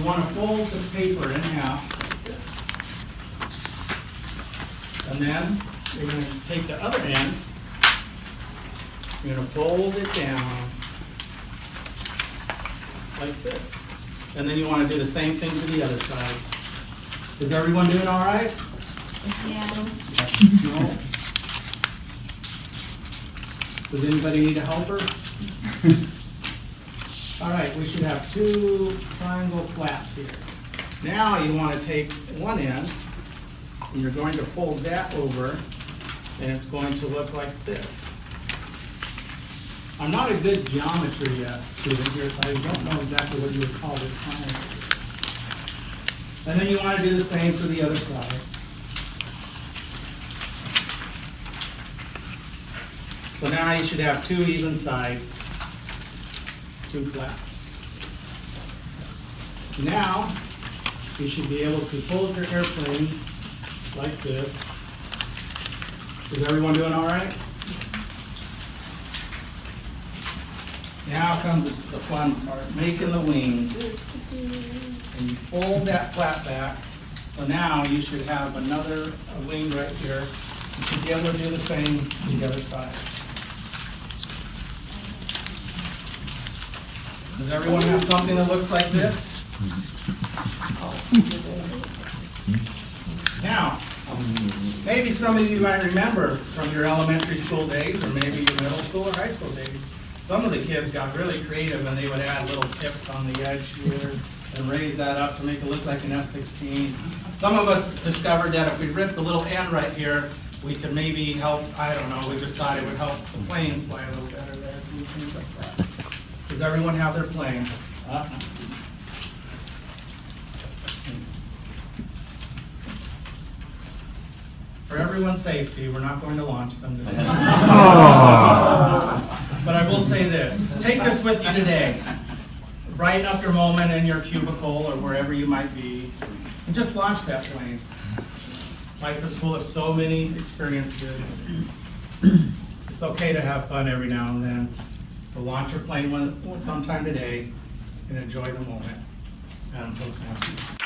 You want to fold the paper in half. And then you're going to take the other end, you're going to fold it down like this. And then you want to do the same thing to the other side. Is everyone doing all right? Yeah. No? Does anybody need a helper? All right, we should have two triangle flaps here. Now you want to take one end, and you're going to fold that over, and it's going to look like this. I'm not a good geometry student here, so I don't know exactly what you would call this triangle. And then you want to do the same for the other side. So now you should have two even sides, two flaps. Now, you should be able to fold your airplane like this. Is everyone doing all right? Now comes the fun part, making the wings. And you fold that flap back. So now you should have another wing right here. You should be able to do the same to the other side. Does everyone have something that looks like this? Now, maybe some of you might remember from your elementary school days, or maybe your middle school or high school days, some of the kids got really creative and they would add little tips on the edge here and raise that up to make it look like an F-16. Some of us discovered that if we ripped the little end right here, we could maybe help, I don't know, we just thought it would help the plane fly a little better there, and things like that. Does everyone have their plane? For everyone's safety, we're not going to launch them today. But I will say this, take this with you today. Brighten up your moment in your cubicle or wherever you might be, and just launch that plane. Life is full of so many experiences. It's okay to have fun every now and then. So launch your plane sometime today and enjoy the moment. Adam Toastmasters.